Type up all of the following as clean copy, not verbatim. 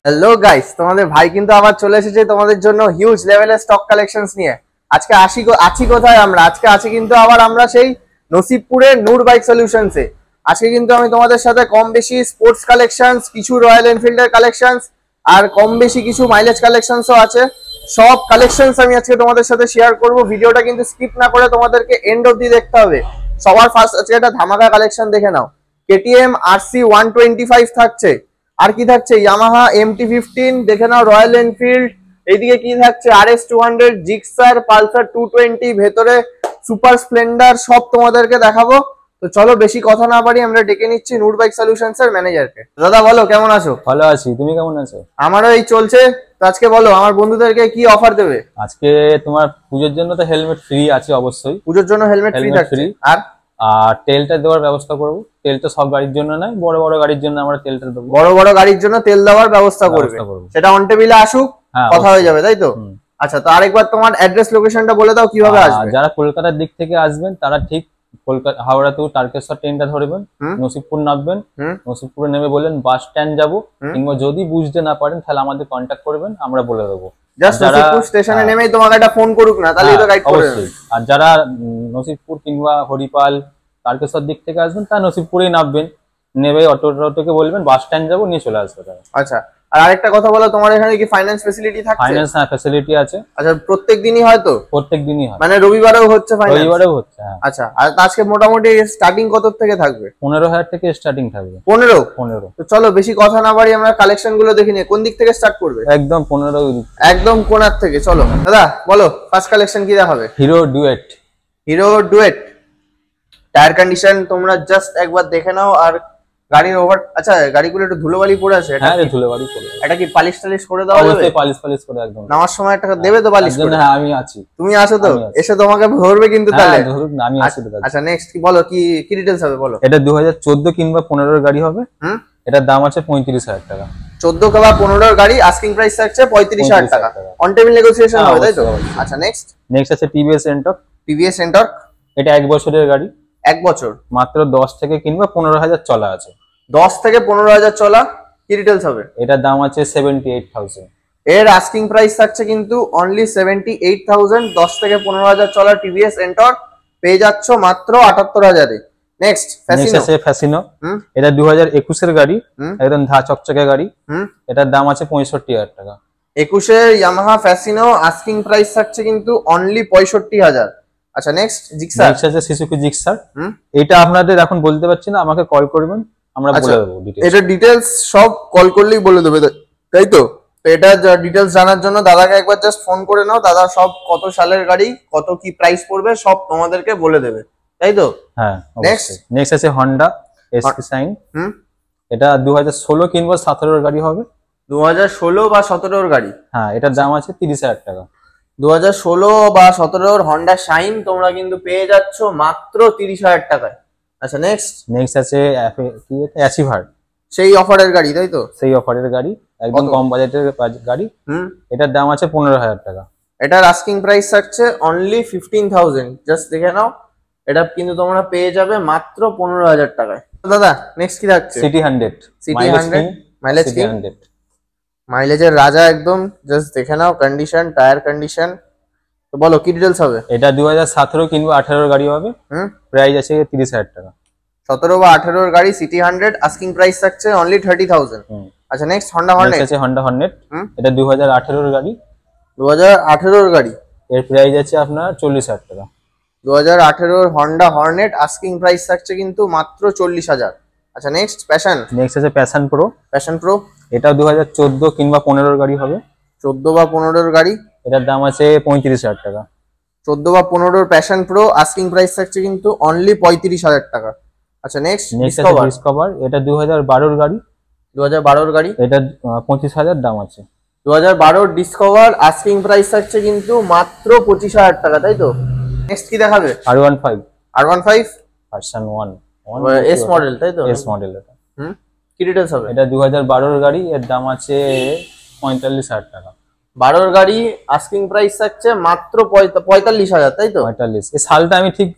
Hello guys, তোমাদের ভাই কিন্তু আবার চলে এসেছে তোমাদের জন্য হিউজ লেভেলের স্টক কালেকশনস নিয়ে। আজকে আছি কোথায় আমরা? আজকে আছি কিন্তু আবার আমরা সেই নসিবপুরের নূর বাইক সলিউশনসে। আজকে কিন্তু আমি তোমাদের সাথে কম বেশি স্পোর্টস কালেকশনস, কিছু রয়্যাল এনফিল্ডের কালেকশনস আর কম বেশি কিছু মাইলেজ কালেকশনসও আছে। সব কালেকশনস আমি আজকে তোমাদের সাথে শেয়ার করব। ভিডিওটা কিন্তু স্কিপ না করে তোমাদেরকে এন্ড অবধি দেখতে হবে। সবার ফার্স্ট আজকে একটা ধামাকা কালেকশন দেখে নাও। কেটিএম আরসি 125 থাকছে। আর কি থাকছে? ইয়ামাহা MT-15 দেখে নাও, রয়্যাল এনফিল্ড। এইদিকে কি থাকছে? RS 200, জিক্সার, পালসার 220, ভেতরে সুপার স্প্লেন্ডার, সব তোমাদেরকে দেখাবো। তো চলো বেশি কথা না বাড়ি আমরা ডেকে নিচ্ছি নূর বাইক সলিউশনস এর ম্যানেজারকে। দাদা বলো, কেমন আছো? ভালো আছি, তুমি কেমন আছো? আমারও এই চলছে। তো আজকে বলো আমার বন্ধুদেরকে কি অফার দেবে? আজকে তোমার পুজোর জন্য তো হেলমেট ফ্রি আছে, অবশ্যই পুজোর জন্য হেলমেট ফ্রি থাকছে। আর আর তেলটা দেওয়ার ব্যবস্থা করব। তেলটা সব গাড়ির জন্য নয়, বড় বড় গাড়ির জন্য আমরা তেলটা দেবো। বড় বড় গাড়ির জন্য তেল দেওয়ার ব্যবস্থা করবে, সেটা অন টেবিলে আসুক, কথা হয়ে যাবে, তাই তো? আচ্ছা, তো আরেকবার তোমার অ্যাড্রেস লোকেশনটা বলে দাও, কিভাবে আসবে। যারা কলকাতার দিক থেকে আসবেন তারা ঠিক কলকাতা হাওড়া টু তারকেশ্বর ট্রেনটা ধরবেন, নসিবপুর নামবেন, নসিবপুরে নেমে বললেন বাস স্ট্যান্ড যাবো, কিংবা যদি বুঝতে না পারেন তাহলে আমাদের কন্ট্যাক্ট করবেন, আমরা বলে দেবো। জাস্ট নসিবপুর স্টেশনে নেমেই তোমাকে একটা ফোন করুক না, তাহলেই তো গাইড করে দেবে। আর যারা নসিবপুর কিংবা হরিপাল তারকেশ্বর দিক থেকে আসবেন তারা নসিবপুরেই নামবেন, নেবে অটোকে বলবেন বাস স্ট্যান্ড যাবো, নিয়ে চলে আসবে তারা। আচ্ছা, আর আরেকটা কথা বলো, তোমার এখানে কি ফাইন্যান্স ফ্যাসিলিটি থাকছে? ফাইন্যান্স ফ্যাসিলিটি আছে। আচ্ছা, প্রত্যেক দিনই হয় তো? প্রত্যেক দিনই হয়, মানে রবিবারেও হচ্ছে ফাইন্যান্স? রবিবারেও হচ্ছে। আচ্ছা, আর আজকে মোটামুটি স্টার্টিং কত থেকে থাকবে? 15,000 থেকে স্টার্টিং থাকবে। 15? তো চলো বেশি কথা না বাড়ি আমরা কালেকশন গুলো দেখে নিই। কোন দিক থেকে স্টার্ট করবে? একদম 15 একদম কোনার থেকে। চলো দাদা বলো, ফার্স্ট কালেকশন কি দেখাবে? Hero duet. Hero duet tyre condition তোমরা জাস্ট একবার দেখে নাও। আর গাড়ির ওভার, আচ্ছা গাড়িগুলো একটু ধুলোবালি পড়ে আছে। হ্যাঁ রে, ধুলোবালি পড়ে। এটা কি পালিশ টালিশ করে দেওয়া যাবে? অবশ্যই পালিশ করে একদম। নামার সময় একটা দেবে তো পালিশ করে? হ্যাঁ, আমি আছি। তুমি আছো তো? এসে তোমাকে ধরবে কিন্তু তাহলে। হ্যাঁ ধরুন, আমি আছি তো। আচ্ছা, নেক্সট কি বলো, কি কি ডিটেইলস হবে বলো। এটা 2014 কিংবা 15 এর গাড়ি হবে। এটার দাম আছে 35,000 টাকা। 14 বা 15 এর গাড়ি, আস্কিং প্রাইস থাকছে 35,000 টাকা। অন টেবিল নেগোসিয়েশন হবে, তাই তো? আচ্ছা, নেক্সট আছে টিভিএস এন্টর্ক। টিভিএস এন্টর্ক এটা 1 বছরের গাড়ি। 1 বছর, মাত্র 10 থেকে কিংবা 15,000 চলা আছে। 10 থেকে 15,000 চলা। কি ডিটেইলস হবে? এটার দাম আছে 78,000। এর আস্কিং প্রাইস থাকছে কিন্তু অনলি 78,000। 10 থেকে 15,000 চলা টিভিএস এন্টর্ক পেয়ে যাচ্ছ মাত্র 78,000 এ। নেক্সট আছে ফ্যাসিনো। এটা 2021 এর গাড়ি, একদম ধা চকচকে গাড়ি। এটার দাম আছে 65,000 টাকা। 21 এর ইয়ামাহা ফ্যাসিনো আস্কিং প্রাইস থাকছে কিন্তু অনলি 65,000। আচ্ছা, নেক্সট জিক্সার। আছে সুজুকি জিক্সার। এটা আপনাদের এখন বলতে পারছি না, আমাকে কল করবেন, আমরা বলে দেবো ডিটেইলস। এটা ডিটেইলস সব কল করলেই বলে দেবে, তাই তো? তো এটা ডিটেইলস জানার জন্য দাদাকে একবার জাস্ট ফোন করে নাও। দাদা সব কত সালের গাড়ি, কত কি প্রাইস পড়বে সব তোমাদেরকে বলে দেবে, তাই তো? হ্যাঁ। নেক্সট আছে হন্ডা এসপি সাইন। এটা 2016 কিংবা 17 এর গাড়ি হবে। 2016 বা 17 এর গাড়ি। হ্যাঁ, এটার দাম আছে 30,000 টাকা। 2016 বা 17 এর হন্ডা শাইন তোমরা কিন্তু পেয়ে যাচ্ছ মাত্র 30,000 টাকায়। আচ্ছা, নেক্সট আছে কি অ্যাচিভার। সেই অফারের গাড়ি, তাই তো? সেই অফারের গাড়ি, একদম কম বাজেটের গাড়ি। এটার দাম আছে 15,000 টাকা। এটার আস্কিং প্রাইস থাকছে অনলি 15,000। জাস্ট দেখে নাও, এটা কিন্তু তোমরা পেয়ে যাবে মাত্র 15,000 টাকায়। দাদা নেক্সট কি থাকছে? সিটি 100। সিটি 100 মাইলেজ কি? মাইলেজের রাজা একদম। জাস্ট দেখে নাও কন্ডিশন, টায়ার কন্ডিশন। তো বলো কি ডিটেইলস হবে? এটা 2017 কিংবা 18 এর গাড়ি হবে। প্রাইস আছে 30,000 টাকা। 17 বা 18 এর গাড়ি সিটি 100 আস্কিং প্রাইস থাকছে অনলি 30,000। আচ্ছা, নেক্সট হন্ডা হর্নেট। আছে হন্ডা হর্নেট। এটা 2018 এর গাড়ি। 2018 এর গাড়ি, এর প্রাইস আছে আপনার 40,000 টাকা। 2018 এর হন্ডা হর্নেট আস্কিং প্রাইস থাকছে কিন্তু মাত্র 40,000। আচ্ছা, নেক্সট নেক্সট আছে প্যাশন প্রো। প্যাশন প্রো এটা 2014 কিংবা 15 এর গাড়ি হবে। 14 বা 15 এর গাড়ি, এটার দাম আছে 35,000 টাকা। 14 বা 15 এর প্যাশন প্রো আস্কিং প্রাইস থাকছে কিন্তু অনলি 35,000 টাকা। আচ্ছা, নেক্সট ডিসকভার। এটা 2012 এর গাড়ি। 2012 এর গাড়ি, এটা 25,000 দাম আছে। 2012 ডিসকভার আস্কিং প্রাইস থাকছে কিন্তু মাত্র 25,000 টাকা, তাই তো? নেক্সট কি দেখাবে? R15। R15 version 1 S model, তাই তো? S model. এটা কি ডিটেইলস হবে? এটা 2012 এর গাড়ি, এর দাম আছে 45,000 টাকা। 12 এর গাড়ি আস্কিং প্রাইস থাকছে মাত্র 45,000, তাই তো? 45। এই সালটা আমি ঠিক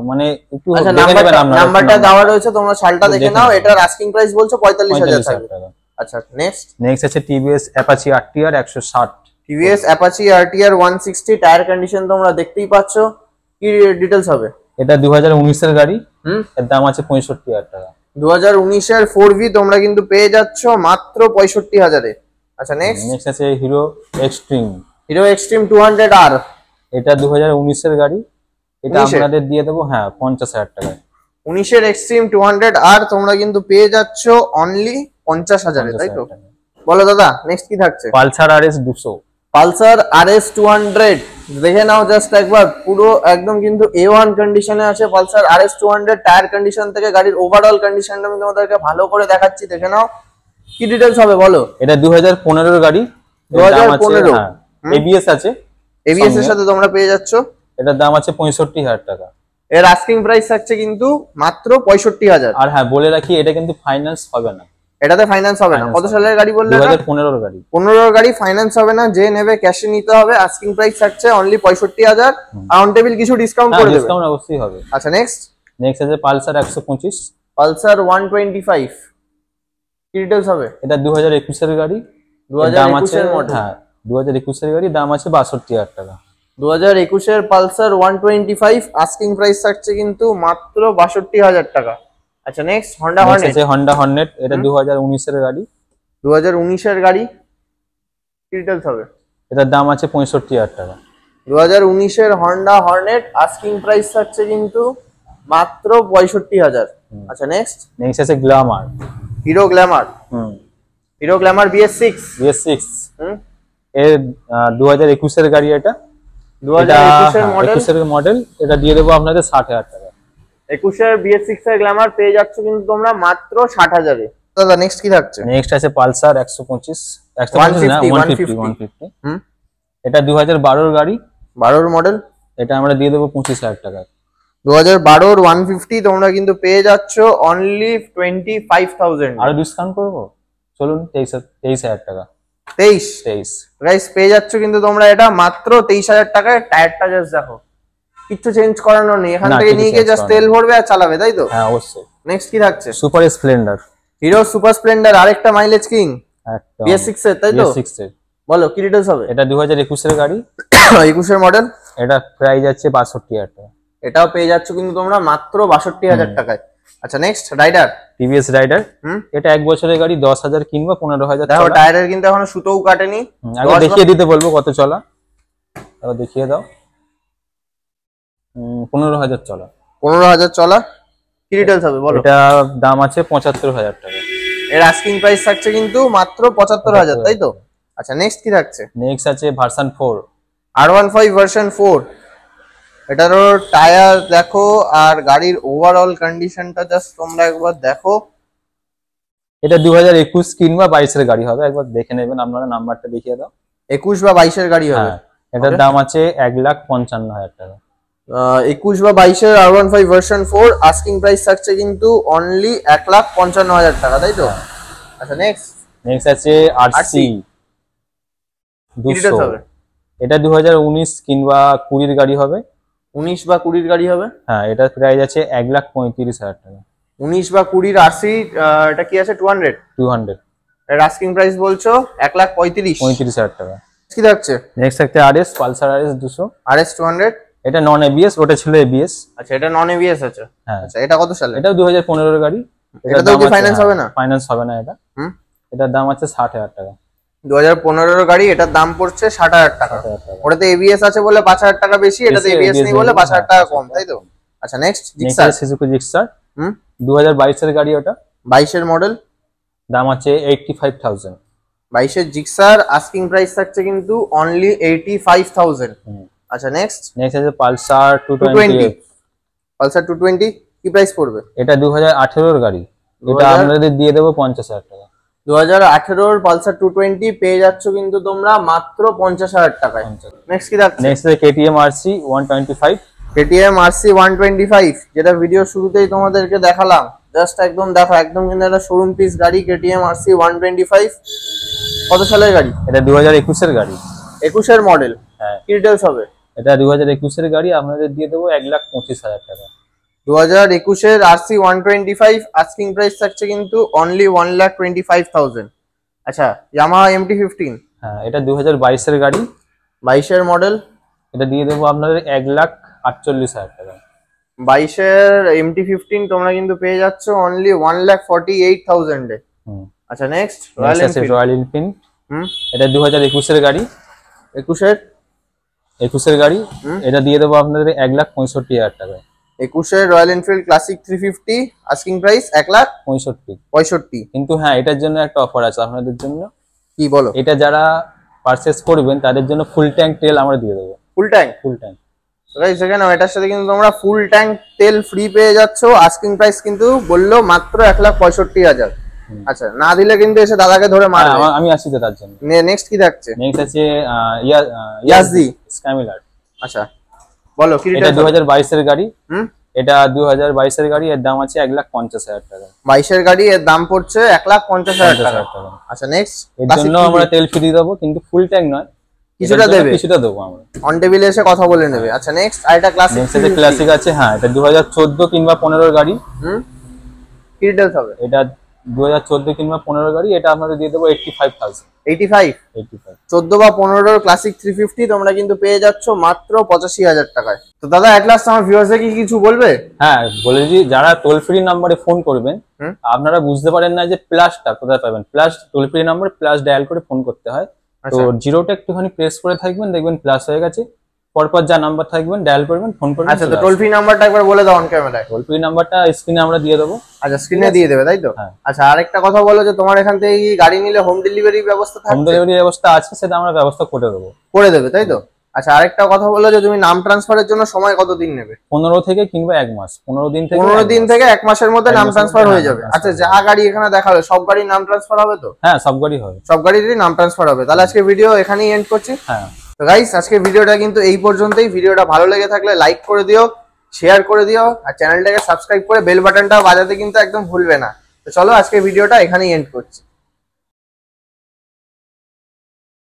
মানে একটু দেখে নেবেন, নাম্বারটা দেওয়া রয়েছে, তোমরা সালটা দেখে নাও। এটার আস্কিং প্রাইস বলছো 45,000 টাকা। আচ্ছা নেক্সট নেক্সট আছে TVS Apache RTR 160। TVS Apache RTR 160 tyre condition তোমরা দেখতেই পাচ্ছ। কি ডিটেলস হবে? এটা 2019 এর গাড়ি। এর দাম আছে 65,000 টাকা। 2019 এর 4V তোমরা কিন্তু পেয়ে যাচ্ছ মাত্র 65,000 এ। আচ্ছা নেক্সট আছে hero extreme. Hero extreme 200R। এটা 2019 এর গাড়ি। এটা আপনাদের দিয়ে দেবো 50,000 টাকায়। 19 এর এক্সট্রিম 200R তোমরা কিন্তু পেয়ে যাচ্ছ অনলি 50,000 এ, তাই তো? বলো দাদা নেক্সট কি থাকছে? Pulsar RS 200। পালসার আরএস 200 দেখে নাও জাস্ট একবার, পুরো একদম কিন্তু A1 কন্ডিশনে আছে পালসার আরএস 200। টায়ার কন্ডিশন থেকে গাড়ির ওভারঅল কন্ডিশনটা আমি তোমাদেরকে ভালো করে দেখাচ্ছি, দেখে নাও। কি ডিটেইলস হবে বলো? এটা 2015 এর গাড়ি। 2015 এবিএস আছে। এবিএস এর সাথে তোমরা পেয়ে যাচ্ছ। এটার দাম আছে 65,000 টাকা। এর আস্কিং প্রাইস থাকছে কিন্তু মাত্র 65,000। আর বলে রাখি এটা কিন্তু ফাইন্যান্স হবে না। এটাতে ফাইন্যান্স হবে না। কত সালের গাড়ি বললে? 2015 এর গাড়ি। 15 এর গাড়ি, ফাইন্যান্স হবে না, যে নেবে ক্যাশে নিতে হবে। আস্কিং প্রাইস থাকছে অনলি 65,000। অন টেবিল কিছু ডিসকাউন্ট করে দেবে। ডিসকাউন্ট অবশ্যই হবে। আচ্ছা নেক্সট আছে পালসার 125। পালসার 125 কি ডিটেইলস হবে? এটা 2021 এর গাড়ি। 2021 এর মডেল। 2021 এর গাড়ি, দাম আছে 62,000 টাকা। 2021 এর পালসার 125 আস্কিং প্রাইস থাকছে কিন্তু মাত্র 62,000 টাকা। আচ্ছা নেক্সট হন্ডা হর্নেট। আছে হন্ডা হর্নেট। এটা 2019 এর গাড়ি। 2019 এর গাড়ি কি ডিটেইলস হবে? এটার দাম আছে 65,000 টাকা। 2019 এর হন্ডা হর্নেট আস্কিং প্রাইস থাকছে কিন্তু মাত্র 65,000। আচ্ছা নেক্সট আছে Glamour. Hero Glamour. Hero Glamour BS6। BS6 এর 2021 এর গাড়ি। এটা 2021 এর মডেল। 21 এর মডেল। এটা দিয়ে দেবো আপনাদের 60,000 টাকা। 21 এর BS6 এর গ্ল্যামার পেয়ে যাচ্ছ কিন্তু তোমরা মাত্র 60,000 এ। দাদা নেক্সট কি থাকছে? নেক্সট আছে পালসার 125 না 150। এটা 2012 এর গাড়ি। 12 এর মডেল। এটা আমরা দিয়ে দেবো 25,000 টাকা। 2012 এর 150 তোমরা কিন্তু পেয়ে যাচ্ছ অনলি 25,000। আরো ডিসকাউন্ট করবো, চলুন 23,000 টাকা। 23 গাইস পেয়ে যাচ্ছ কিন্তু তোমরা এটা মাত্র 23,000 টাকায়। টায়ারটা জাস্ট দেখো, কিচ্ছু চেঞ্জ করানো নেই। এখান থেকে নিয়ে গিয়ে জাস্ট তেল ভরবে আর চালাবে, তাই তো? হ্যাঁ অবশ্যই। নেক্সট কি থাকছে? Super Splendor. Hero super Splendor, আরেকটা মাইলেজ কিং। একদম BS6 এর, তাই তো? BS6 এর। বলো কি ডিটেইলস হবে? এটা 2021 এর গাড়ি। 21 এর মডেল। এটা প্রাইস আছে 62,000 টাকা। এটাও পেয়ে যাচ্ছ কিন্তু তোমরা মাত্র 62,000 টাকায়। আচ্ছা নেক্সট রাইডার। TVS rider. এটা 1 বছরের গাড়ি, 10,000 কিংবা 15,000। দেখো টায়ারের কিন্তু এখনো সুতোও কাটেনি। আগে দেখিয়ে দিতে বলবো কত চলা, আবার দেখিয়ে দাও। 15,000 চলা। 15,000 চলা। কি ডিটেইলস হবে বলো? এটা দাম আছে 75,000 টাকা। এর আস্কিং প্রাইস থাকছে কিন্তু মাত্র 75,000, তাই তো? আচ্ছা নেক্সট কি থাকছে? নেক্সট আছে ভার্সন 4 R15 ভার্সন 4। এটারও টায়ার দেখো আর গাড়ির ওভারঅল কন্ডিশনটা জাস্ট তোমরা একবার দেখো। এটা 2021 কিংবা 22 এর গাড়ি হবে, একবার দেখে নেবেন আপনারা। নাম্বারটা দেখিয়ে দাও। 21 বা 22 এর গাড়ি হবে। এটার দাম আছে 1,55,000 টাকা। 21 বা 22 এর R15 ভার্সন 4 আস্কিং প্রাইস থাকছে কিন্তু অনলি 1,55,000 টাকা, তাই তো? আচ্ছা নেক্সট আছে RC 200। এটা 2019 কিংবা 20 এর গাড়ি হবে। 19 বা 20 এর গাড়ি হবে। হ্যাঁ, এটার প্রাইস আছে 1,35,000 টাকা। 19 বা 20 RC। এটা কি আছে? 200। এর আস্কিং প্রাইস বলছো 1,35,000 টাকা। কি থাকছে? নেক্সট একটা RS পালসার RS 200। RS 200। এটা নন ABS, ওটা ছিল ABS। আচ্ছা এটা নন ABS আছে। আচ্ছা এটা কত সালে? এটাও 2015 এর গাড়ি। এটাতেও কি ফাইন্যান্স হবে না? ফাইন্যান্স হবে না এটা। এটার দাম আছে 60,000 টাকা। 2015 এর গাড়ি, এটার দাম পড়ছে 60,000 টাকা। ওটাতে ABS আছে বলে 5,000 টাকা বেশি, এটাতে ABS নেই বলে 5,000 টাকা কম, তাই তো? আচ্ছা নেক্সট জিক্সার। সুজুকি জিক্সার 2022 এর গাড়ি। ওটা 22 এর মডেল। দাম আছে 85,000। 22 এর জিক্সার আস্কিং প্রাইস থাকছে কিন্তু অনলি 85,000। আচ্ছা নেক্সট আছে পালসার 220। পালসার 220 কি প্রাইস পড়বে? এটা 2018 এর গাড়ি। এটা আপনাদের দিয়ে দেবো 50,000 টাকা। 2018 এর পালসার 220 পেয়ে যাচ্ছ কিন্তু তোমরা মাত্র 50,000 টাকায়। নেক্সট কি থাকছে? নেক্সট আছে KTM RC 125। KTM RC 125 যেটা ভিডিও শুরুতেই তোমাদেরকে দেখালাম। জাস্ট একদম দেখো, একদম কিন্তু একটা শোরুম পিস গাড়ি। KTM RC 125 কত সালের গাড়ি? এটা 2021 এর গাড়ি। 21 এর মডেল। হ্যাঁ। কি ডিটেইলস হবে? এটা 2021 এর গাড়ি, আপনাদের দিয়ে দেবো 1,25,000 টাকা। 2021 এর RC 125 আস্কিং প্রাইস থাকছে কিন্তু অনলি 1,25,000। আচ্ছা ইয়ামাহা MT-15 হ্যাঁ, এটা 2022 এর গাড়ি, 22 মডেল। এটা দিয়ে দেবো আপনাদের 1,48,000 টাকা। 22 MT-15 তোমরা কিন্তু পেয়ে যাচ্ছ অনলি 1,48,000 এ। আচ্ছা নেক্সট রয়্যাল এনফিল্ড, হুম এটা 2021 এর গাড়ি, 21 এর গাড়ি, এটা দিয়ে দেবো আপনাদের 1,65,000 টাকা। 21 royal Enfield classic 350 asking price 1,65,000। কিন্তু হ্যাঁ, এটার জন্য একটা অফার আছে আপনাদের জন্য। কি বলো? এটা যারা পারচেজ করবেন তাদের জন্য ফুল ট্যাঙ্ক তেল আমরা দিয়ে দেবো। ফুল ট্যাঙ্ক গাইস এখানে এটার সাথে কিন্তু তোমরা ফুল ট্যাঙ্ক তেল ফ্রি পেয়ে যাচ্ছ। আস্কিং প্রাইস কিন্তু বললো মাত্র 1,65,000। আচ্ছা না দিলে কিন্তু এসে দাদাকে ধরে মারবে। আমি আসি তো তার জন্য। নেক্সট কি থাকছে? নেক্সট আছে ইয়াজদি স্কাইমিলার। আচ্ছা বলো কি এটা 2022 এর গাড়ি, এটা 2022 এর গাড়ি, এর দাম আছে 1,50,000 টাকা। 22 এর গাড়ি, এর দাম পড়ছে 1,50,000 টাকা। আচ্ছা নেক্সট এর জন্য আমরা তেল ফ্রি দেবো, কিন্তু ফুল ট্যাঙ্ক নয়, কিছুটা দেবো আমরা। অন টেবিলে এসে কথা বলে নেবে। আচ্ছা নেক্সট আরেকটা ক্লাসিক আছে, হ্যাঁ এটা 2014 কিংবা 15 এর গাড়ি। কি ডিটেইলস হবে? এটা 2014 কিংবা 15 গাড়ি, এটা আপনাদের দিয়ে দেবো 85,000। 85 14 বা 15 ক্লাসিক 350 তোমরা কিন্তু পেয়ে যাচ্ছ মাত্র 85,000 টাকায়। তো দাদা এট লাস্ট আমার ভিউয়ার্সদের কি কিছু বলবে? হ্যাঁ বলে দিই, যারা টোল ফ্রি নাম্বারে ফোন করবেন, আপনারা বুঝতে পারেন না যে প্লাসটা কোথায় পাবেন। Plus toll free number plus dial করে ফোন করতে হয়। তো জিরোটা একটুখানি প্রেস করে থাকবেন, দেখবেন প্লাস হয়ে গেছে। পরপর যা নাম্বার থাকবেন ডায়াল করবেন, ফোন করবেন। আচ্ছা তো টোল ফ্রি নাম্বারটা একবার বলে দাও অন ক্যামেরায়। টোল ফ্রি নাম্বারটা স্ক্রিনে আমরা দিয়ে দেবো। আচ্ছা স্ক্রিনে দিয়ে দেবে তাই তো? আচ্ছা আরেকটা কথা বলো যে তোমার এখান থেকে গাড়ি নিলে হোম ডেলিভারি ব্যবস্থা থাকবে? হোম ডেলিভারি ব্যবস্থা আছে, সেটা আমরা ব্যবস্থা করে দেবো। করে দেবে তাই তো? আচ্ছা আরেকটা কথা বলো যে তুমি নাম ট্রান্সফারের জন্য সময় কতদিন নেবে? 15 থেকে কিংবা 1 মাস। 15 দিন থেকে 1 মাসের মধ্যে নাম ট্রান্সফার হয়ে যাবে। আচ্ছা যা গাড়ি এখানে দেখাবে সব গাড়ির নাম ট্রান্সফার হবে তো? হ্যাঁ সব গাড়ি হবে, সব গাড়িরই নাম ট্রান্সফার হবে। তাহলে আজকে ভিডিও এখানেই এন্ড করছি। হ্যাঁ তো গাইস আজকে ভিডিওটা কিন্তু এই পর্যন্তই। ভিডিওটা ভালো লেগে থাকলে লাইক করে দিও, শেয়ার করে দিও, আর চ্যানেলটাকে সাবস্ক্রাইব করে বেল বাটনটা বাজাতে কিন্তু একদম ভুলবে না। তো চলো আজকে ভিডিওটা এখানেই এন্ড করছি।